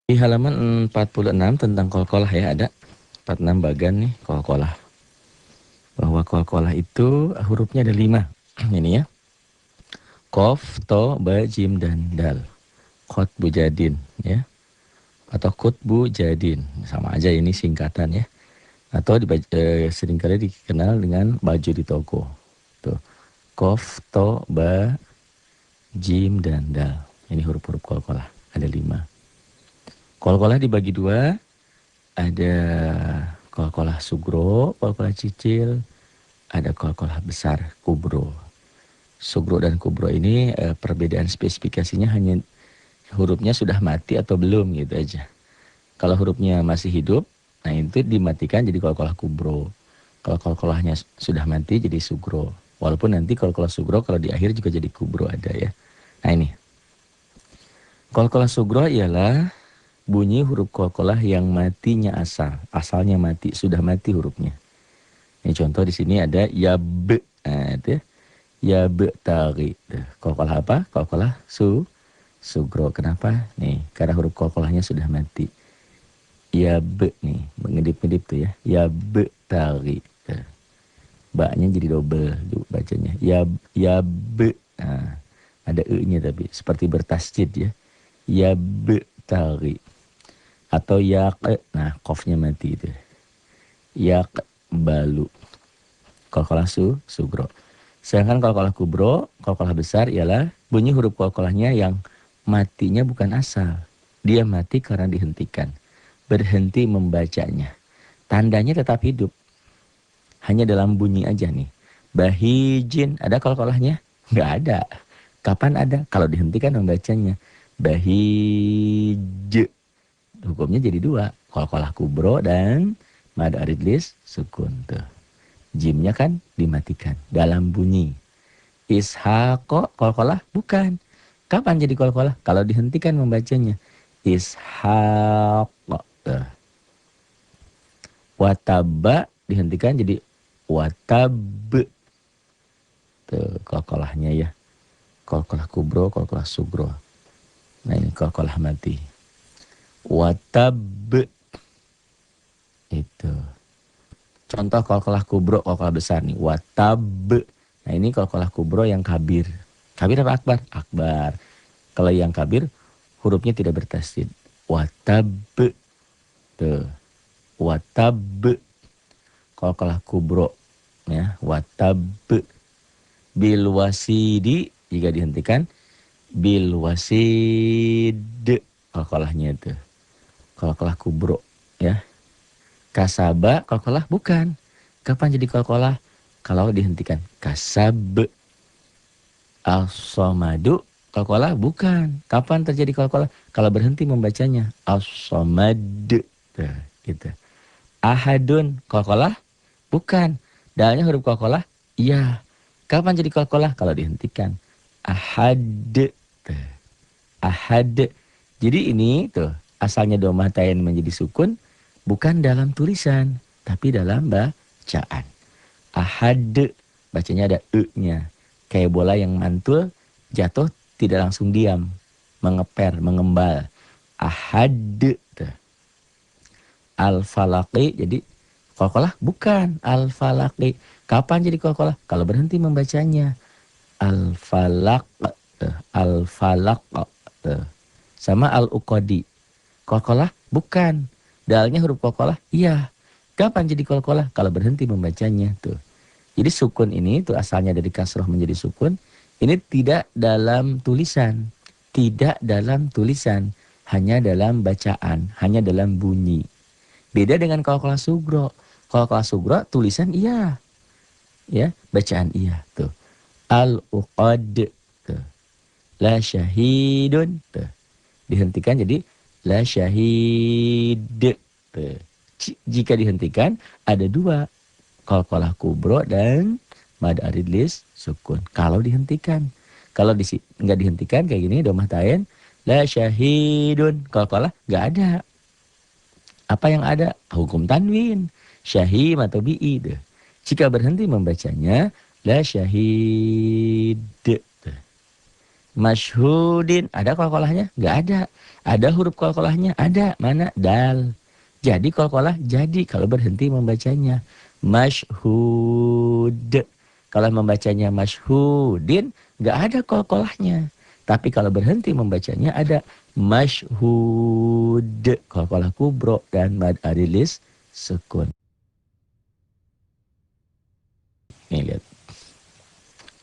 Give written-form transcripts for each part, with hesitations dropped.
Di halaman 46 tentang qalqalah ya, ada 46 bagan nih qalqalah. Bahwa qalqalah itu hurufnya ada 5. Ini ya. Qaf, to, ba, jim, dan dal. Qutbu jadin ya. Atau qutbu jadin. Sama aja ini singkatan ya. Atau seringkali dikenal dengan baju di toko. Tuh. Qaf, to, ba, jim, dan dal. Ini huruf-huruf qalqalah. Ada 5. Qalqalah dibagi 2. Ada qalqalah sugro, qalqalah cicil, ada qalqalah besar, kubro. Sugro dan kubro ini perbedaan spesifikasinya hanya hurufnya sudah mati atau belum gitu aja. Kalau hurufnya masih hidup, nah itu dimatikan jadi qalqalah kubro. Kalau qalqalahnya sudah mati jadi sugro. Walaupun nanti qalqalah sugro kalau di akhir juga jadi kubro ada ya. Nah ini. Qalqalah sugro ialah bunyi huruf qalqalah yang matinya asalnya mati, sudah mati hurufnya. Ini contoh di sini ada yab, nah, itu ya. Yab tari. Qalqalah apa? Qalqalah sugro. Kenapa? Nih, karena huruf qalqalahnya sudah mati. Yab nih, mengedip-ngedip tuh ya. Yab tari. Ba-nya jadi double bacanya. Yab. Nah, ada e-nya tapi seperti bertasjid ya. Yab tari. Atau yak, nah qafnya mati itu. Yak balu. Qalqalah sugro. Sedangkan qalqalah kubro, qalqalah besar ialah bunyi huruf qalqalahnya yang matinya bukan asal. Dia mati karena dihentikan. Berhenti membacanya. Tandanya tetap hidup. Hanya dalam bunyi aja nih. Bahijin, ada qalqalahnya? Nggak ada. Kapan ada? Kalau dihentikan membacanya. Bahij. Hukumnya jadi 2. Qalqalah kubro dan mad aridlis sukun tuh. Jimnya kan dimatikan dalam bunyi. Ishaqo qalqalah bukan. Kapan jadi qalqalah? Kalau dihentikan membacanya. Ishaq. Wataba dihentikan jadi watab. Tuh qalqalahnya ya. Qalqalah kubro, qalqalah sugro. Nah ini qalqalah mati. Watab. Itu. Contoh qalqalah kubro, qalqalah besar nih. Watab. Nah ini qalqalah kubro yang kabir. Kabir apa akbar? Akbar. Kalau yang kabir hurufnya tidak bertasydid. Watab. Tuh. Watab. Qalqalah kubro ya. Watab. Bil wasidi jika dihentikan. Bil wasid. Qalqalahnya itu. Qalqalah kubro ya. Kasaba qalqalah bukan. Kapan jadi qalqalah? Kalau dihentikan. Kasab. As-somadu qalqalah bukan. Kapan terjadi qalqalah? Kalau berhenti membacanya. As-somad. Gitu. Ahadun qalqalah bukan. Dalnya huruf qalqalah? Iya. Kapan jadi qalqalah? Kalau dihentikan. Ahad. Ahad. Jadi ini tuh asalnya dhammah tain menjadi sukun bukan dalam tulisan tapi dalam bacaan. Ahad bacanya ada e-nya. Kayak bola yang mantul jatuh tidak langsung diam, mengeper, mengembal. Ahad. Al-falaqi jadi qalqalah bukan. Al-falaqi. Kapan jadi qalqalah? Kalau berhenti membacanya. Al-falaq. Al-falaq. Sama al-uqadi. Qalqalah bukan. Dalnya huruf qalqalah? Iya. Kapan jadi qalqalah? Kalau berhenti membacanya tuh. Jadi sukun ini tuh asalnya dari kasroh menjadi sukun. Ini tidak dalam tulisan. Tidak dalam tulisan. Hanya dalam bacaan. Hanya dalam bunyi. Beda dengan qalqalah sugro. Qalqalah sugro tulisan iya. Ya, bacaan iya tuh. Al-uqad tuh. La syahidun tuh. Dihentikan jadi la syahid. Jika dihentikan ada 2. Qalqalah kubro dan mad aridlis sukun. Kalau dihentikan. Kalau nggak dihentikan kayak gini dhammah tain. La syahidun. Qalqalah nggak ada. Apa yang ada? Hukum tanwin. Syahim atau bi'i. Jika berhenti membacanya. La syahid. Masyhudin, ada qalqalahnya? Nggak ada. Ada huruf qalqalahnya? Ada. Mana? Dal. Jadi qalqalah jadi kalau berhenti membacanya. Masyhud. Kalau membacanya masyhudin, nggak ada qalqalahnya. Tapi kalau berhenti membacanya ada masyhud. Qalqalah kubro dan mad arilis sukun. Nih lihat.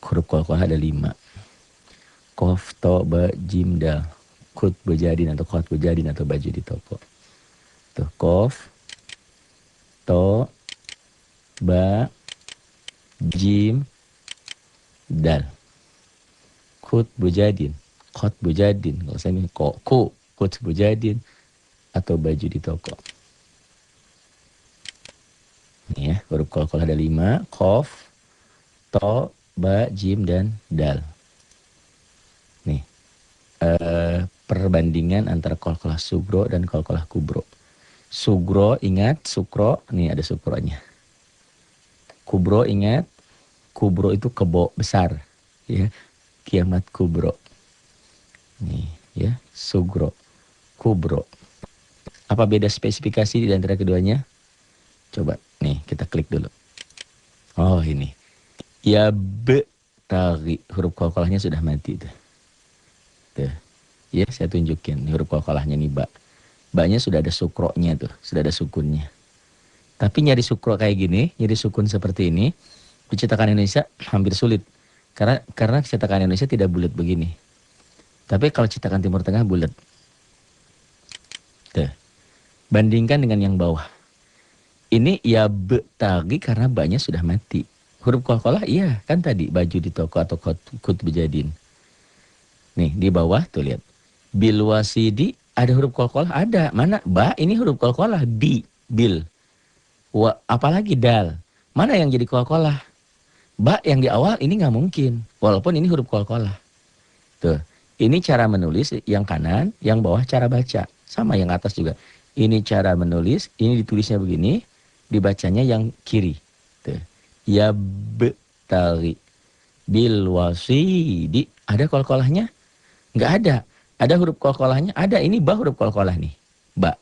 Huruf qalqalah ada 5. Qaf, to, ba, jim, dal. Kut bejadin atau kot bejadin atau baju di toko. Tuh, qaf, to, ba, jim, dal. Kut bejadin, kot bejadin. Kalau saya ini kok, kut bejadin atau baju di toko. Ini ya, huruf qalqalah ada 5. Qaf, to, ba, jim, dan dal. Nih, perbandingan antara qalqalah sugro dan qalqalah kubro. Sugro ingat, sukro, nih ada sukronya. Kubro ingat, kubro itu kebo besar, ya, kiamat kubro. Nih, ya, sugro, kubro. Apa beda spesifikasi di antara keduanya? Coba, nih kita klik dulu. Oh ini, ya be tari, huruf qalqalahnya sudah mati tuh. Tuh. Ya, saya tunjukin huruf qalqalahnya nih, ba. Ba-nya sudah ada sukronya tuh, sudah ada sukunnya. Tapi nyari sukro kayak gini, nyari sukun seperti ini, di cetakan Indonesia hampir sulit. Karena cetakan Indonesia tidak bulat begini. Tapi kalau cetakan Timur Tengah bulat. Tuh. Bandingkan dengan yang bawah. Ini ya be tagi karena ba-nya sudah mati. Huruf qalqalah iya, kan tadi baju di toko atau kut bejadin. Nih, di bawah tuh lihat. Bil wasidi ada huruf qalqalah? Ada. Mana? Ba ini huruf qalqalah. Bil. Wa, apalagi dal. Mana yang jadi qalqalah? Ba yang di awal ini nggak mungkin. Walaupun ini huruf qalqalah. Tuh. Ini cara menulis yang kanan, yang bawah cara baca. Sama yang atas juga. Ini cara menulis, ini ditulisnya begini, dibacanya yang kiri. Tuh. Ya betari. Bil wasidi. Ada qalqalahnya? Nggak ada. Ada huruf qalqalahnya? Ada. Ini ba huruf qalqalah nih. Ba.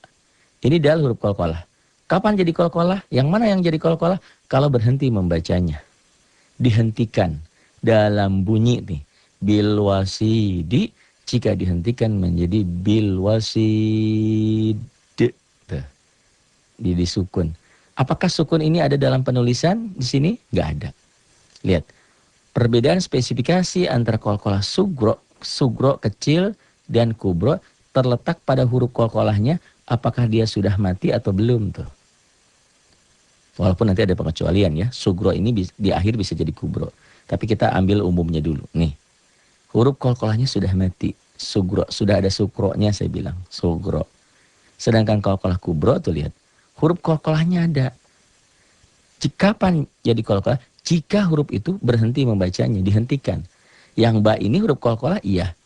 Ini dal huruf qalqalah. Kapan jadi qalqalah? Yang mana yang jadi qalqalah? Kalau berhenti membacanya. Dihentikan dalam bunyi nih. Bil wasidi. Jika dihentikan menjadi bil wasid. Tuh. Di sukun. Apakah sukun ini ada dalam penulisan di sini? Nggak ada. Lihat. Perbedaan spesifikasi antara qalqalah sugro kecil dan kubro terletak pada huruf qalqalahnya, apakah dia sudah mati atau belum tuh. Walaupun nanti ada pengecualian ya, sugro ini di akhir bisa jadi kubro. Tapi kita ambil umumnya dulu. Nih, huruf qalqalahnya sudah mati, sugro, sudah ada sukronya saya bilang, sugro. Sedangkan qalqalah kubro tuh lihat, huruf qalqalahnya ada. Kapan jadi qalqalah? Jika huruf itu berhenti membacanya, dihentikan. Yang ba ini huruf qalqalah iya.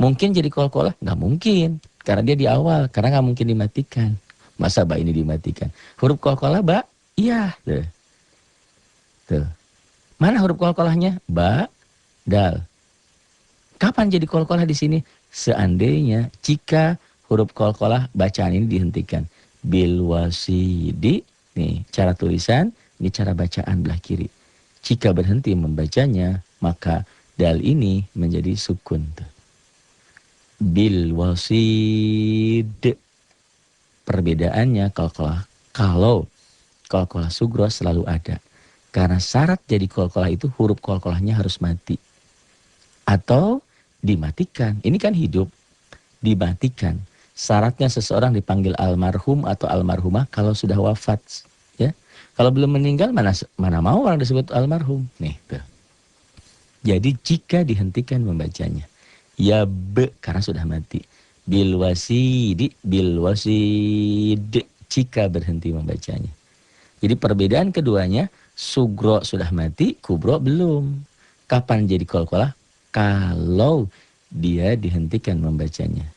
Mungkin jadi qalqalah? Nggak mungkin. Karena dia di awal. Karena nggak mungkin dimatikan. Masa ba ini dimatikan? Huruf qalqalah ba? Iya. Tuh. Tuh. Mana huruf qalqalahnya? Ba, dal. Kapan jadi qalqalah di sini? Seandainya jika huruf qalqalah bacaan ini dihentikan. Bil wasidi. Nih cara tulisan. Ini cara bacaan belah kiri. Jika berhenti membacanya, maka dal ini menjadi sukun. Bil wasid. Perbedaannya kalau qalqalah sugro selalu ada. Karena syarat jadi qalqalah itu huruf qalqalahnya harus mati. Atau dimatikan. Ini kan hidup. Dimatikan. Syaratnya seseorang dipanggil almarhum atau almarhumah kalau sudah wafat. Ya. Kalau belum meninggal mana mau orang disebut almarhum. Nih tuh. Jadi jika dihentikan membacanya. Ya be karena sudah mati. Bil wasidi. Jika berhenti membacanya. Jadi perbedaan keduanya. Sugro sudah mati. Kubro belum. Kapan jadi qalqalah? Kalau dia dihentikan membacanya.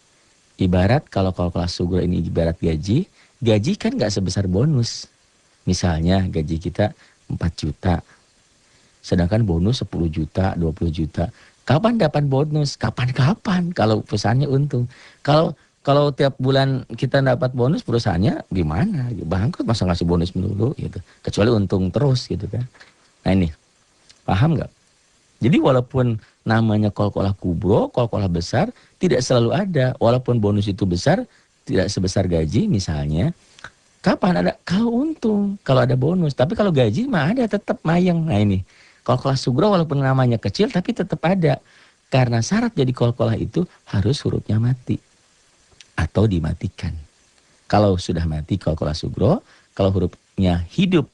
Ibarat kalau qalqalah sugro ini ibarat gaji. Gaji kan gak sebesar bonus. Misalnya gaji kita 4 juta. Sedangkan bonus 10 juta, 20 juta. Kapan dapat bonus? Kapan-kapan kalau perusahaannya untung. Kalau kalau tiap bulan kita dapat bonus, perusahaannya gimana? Bangkrut, masa ngasih bonus melulu gitu. Kecuali untung terus gitu kan. Nah ini, paham nggak? Jadi walaupun namanya kol-kolah kubro, kol-kolah besar, tidak selalu ada. Walaupun bonus itu besar, tidak sebesar gaji misalnya. Kapan ada? Kalau untung, kalau ada bonus. Tapi kalau gaji mah ada, tetap mayang. Nah ini, kol-kolah sugro walaupun namanya kecil, tapi tetap ada. Karena syarat jadi kol-kolah itu harus hurufnya mati atau dimatikan. Kalau sudah mati kol-kolah sugro, kalau hurufnya hidup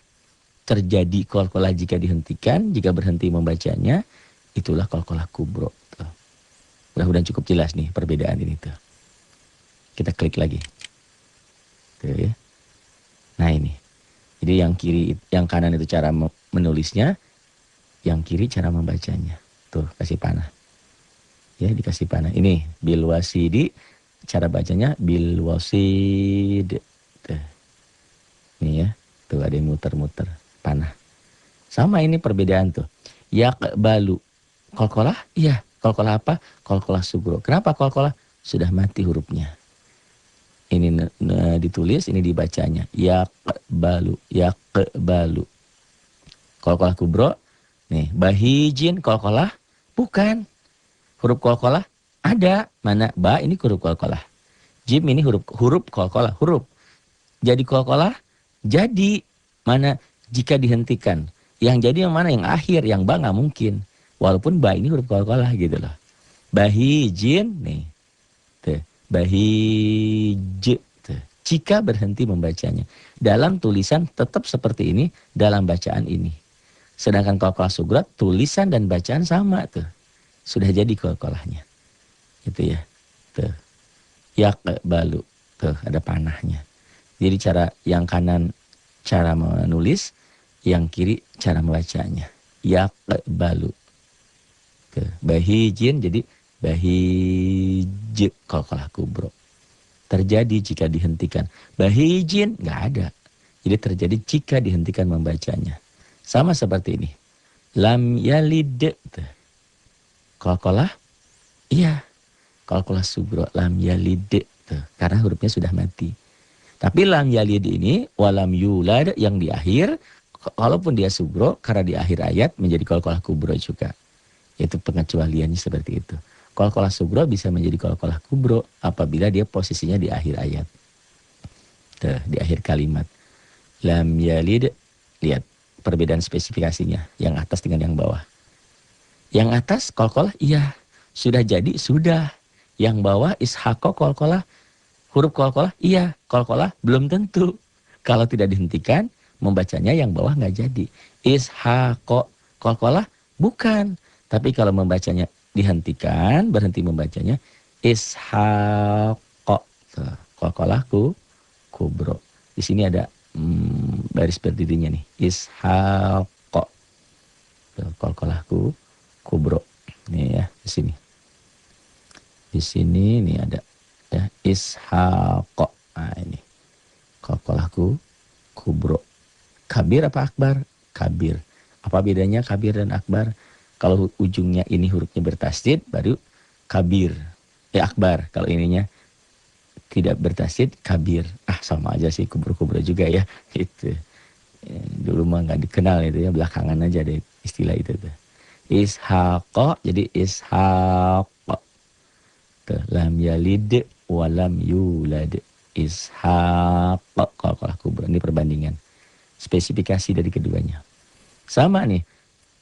terjadi kol-kolah jika dihentikan, jika berhenti membacanya, itulah kol-kolah kubro. Tuh. Mudah-mudahan cukup jelas nih perbedaan ini tuh. Kita klik lagi. Tuh ya. Nah ini. Jadi yang kiri, yang kanan itu cara menulisnya, yang kiri cara membacanya. Tuh, kasih panah. Ya, dikasih panah. Ini bil wasidi, cara bacanya bil wasid. Tuh. Nih ya. Tuh ada yang muter-muter panah. Sama ini perbedaan tuh. Yaqbalu. Kolkolah? Iya. Kolkolah apa? Kolkolah sugro. Kenapa kolkolah? Sudah mati hurufnya. Ini ditulis, ini dibacanya. Yaqbalu. Yaqbalu. Kolkolah kubro. Nih, bahijin kolkolah? Bukan. Huruf kolkolah ada. Mana? Ba ini huruf kolkolah. Jim ini huruf kolkolah. Huruf. Jadi kolkolah? Jadi. Mana? Jika dihentikan. Yang jadi yang mana? Yang akhir. Yang ba nggak mungkin. Walaupun ba ini huruf kolkolah gitu loh. Bahijin. Nih. Tuh. Bahij. Tuh. Jika berhenti membacanya. Dalam tulisan tetap seperti ini. Dalam bacaan ini. Sedangkan kolkolah sugro tulisan dan bacaan sama tuh. Sudah jadi kolkolahnya. Itu ya. Tuh. Yaqbalu. Tuh ada panahnya. Jadi cara yang kanan cara menulis, yang kiri cara membacanya. Yaqbalu. Tuh. Bahijin jadi bahij kolkolah kubro. Terjadi jika dihentikan. Bahijin nggak ada. Jadi terjadi jika dihentikan membacanya. Sama seperti ini. Lam yalid. Tuh. Kolkolah? Iya. Kolkolah sugro. Lam yalid. Tuh. Karena hurufnya sudah mati. Tapi lam yalid ini, walam yulad yang di akhir, walaupun dia sugro, karena di akhir ayat menjadi kolkolah kubro juga. Itu pengecualiannya seperti itu. Kolkolah sugro bisa menjadi kolkolah kubro apabila dia posisinya di akhir ayat. Tuh, di akhir kalimat. Lam yalid, lihat perbedaan spesifikasinya. Yang atas dengan yang bawah. Yang atas kolkolah, iya. Sudah jadi, sudah. Yang bawah ishako kolkolah. Huruf kolkolah, iya. Kolkolah belum tentu. Kalau tidak dihentikan, membacanya yang bawah nggak jadi. Ishako kolkolah, bukan. Tapi kalau membacanya dihentikan, berhenti membacanya. Ishako. Kolkolahku, kubro. Di sini ada baris berdirinya nih. Ishako. Kolkolahku, kubro. Nih ya, di sini. Di sini nih ada ya, ishaqo. Nah ini. Kolkolahku, kubro. Kabir apa akbar? Kabir. Apa bedanya kabir dan akbar? Kalau ujungnya ini hurufnya bertasydid baru kabir. Akbar. Kalau ininya tidak bertasydid kabir. Sama aja sih, kubro-kubro juga ya. Gitu. Dulu mah nggak dikenal itu ya, belakangan aja ada istilah itu tuh. Ishaqo jadi ishaqo. Tuh, lam yalid walam yulad. Ishaqo kolkolah kubro. Ini perbandingan. Spesifikasi dari keduanya. Sama nih.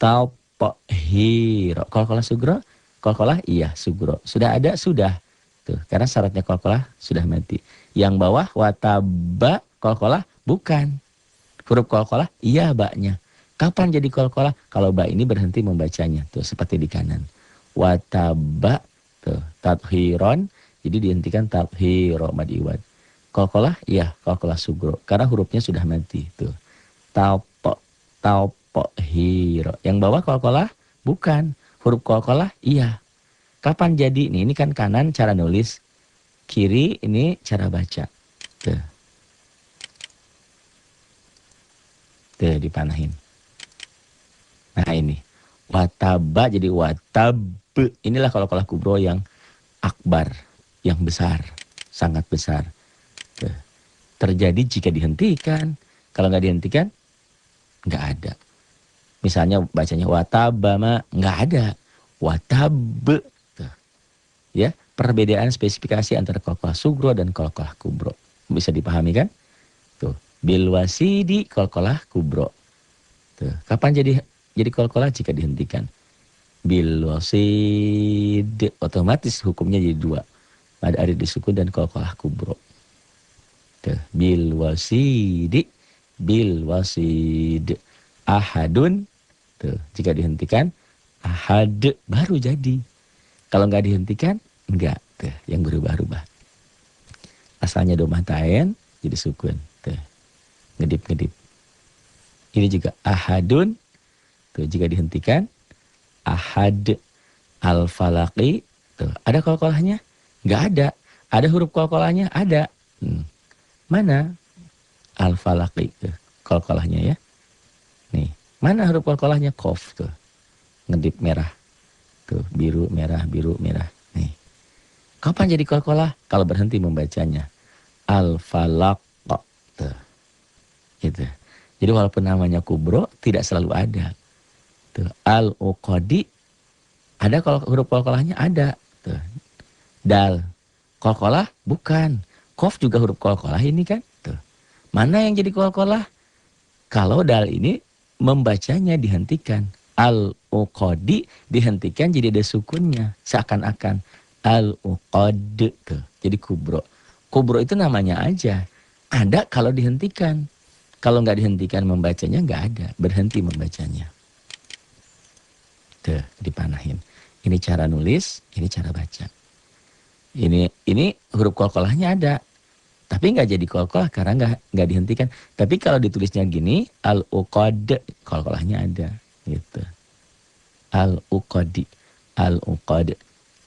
Taupohiro. Kolkolah sugro. Kolkolah iya sugro. Sudah ada? Sudah. Tuh, karena syaratnya kolkolah sudah mati. Yang bawah wataba kolkolah bukan. Huruf kolkolah iya baknya. Kapan jadi kolkolah? Kalau ba ini berhenti membacanya. Tuh seperti di kanan. Wataba. Tuh tathiron. Jadi dihentikan tathiro mad iwad. Kolkolah? Iya kolkolah sugro. Karena hurufnya sudah mati. Tuh. Taupo hiro. Yang bawah kolkolah? Bukan. Huruf kolkolah? Iya. Kapan jadi? Ini kan kanan cara nulis. Kiri ini cara baca. Tuh. Dipanahin. Nah ini. Wataba jadi watab. Inilah qalqalah kubro yang akbar, yang besar, sangat besar. Tuh. Terjadi jika dihentikan. Kalau nggak dihentikan, nggak ada. Misalnya bacanya watabama, nggak ada. Watab. Tuh. Ya, perbedaan spesifikasi antara qalqalah sugro dan qalqalah kubro. Bisa dipahami kan? Tuh, bil wasidi qalqalah kubro. Tuh, kapan jadi qalqalah jika dihentikan? Bil wasid, otomatis hukumnya jadi dua. Ada arid disukun dan qalqalah kubro. Tuh, bil wasidi, bil wasid. Ahadun, tuh, jika dihentikan ahad baru jadi. Kalau nggak dihentikan enggak. Tuh, yang berubah-ubah. Asalnya domah ta'en jadi sukun. Tuh, ngedip-ngedip. Ini juga ahadun. Tuh, jika dihentikan ahad. Al-falaqi. Tuh, ada qalqalahnya? Enggak ada. Ada huruf qalqalahnya? Ada. Mana? Al-falaqi. Tuh, qalqalahnya ya. Nih, mana huruf qalqalahnya? Qaf tuh. Ngedip merah. Tuh, biru, merah, biru, merah. Nih. Kapan jadi qalqalah? Kalau berhenti membacanya. Al-falaq. Tuh. Gitu. Jadi walaupun namanya kubro, tidak selalu ada. Tuh, al-uqadi. Ada kalau huruf qalqalahnya? Ada. Tuh. Dal. Qalqalah? Bukan. Qaf juga huruf qalqalah ini kan? Tuh. Mana yang jadi qalqalah? Kalau dal ini membacanya dihentikan. Al-uqadi dihentikan jadi ada sukunnya. Seakan-akan. Al-uqad. Tuh. Jadi kubro. Kubro itu namanya aja. Ada kalau dihentikan. Kalau nggak dihentikan membacanya nggak ada. Berhenti membacanya. Tuh, dipanahin. Ini cara nulis, ini cara baca. Ini huruf qalqalahnya ada. Tapi nggak jadi qalqalah karena nggak dihentikan. Tapi kalau ditulisnya gini, al-uqad, qalqalahnya ada. Gitu. Al-uqadi, al-uqad.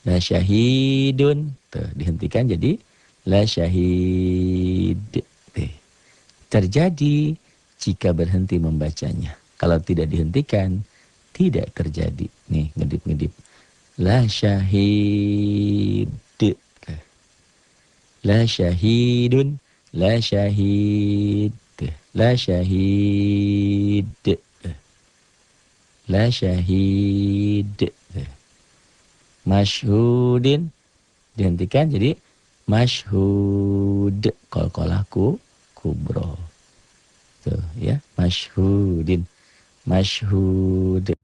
La syahidun. Tuh, dihentikan jadi la syahid. Tuh. Terjadi jika berhenti membacanya. Kalau tidak dihentikan, tidak terjadi. Nih, ngedip-ngedip. La syahid. La syahidun. La syahid. La syahid. La syahid. Masyhudin. Dihentikan jadi masyhud. Qalqalahku kubro. Tuh ya. Masyhudin. Masyhud.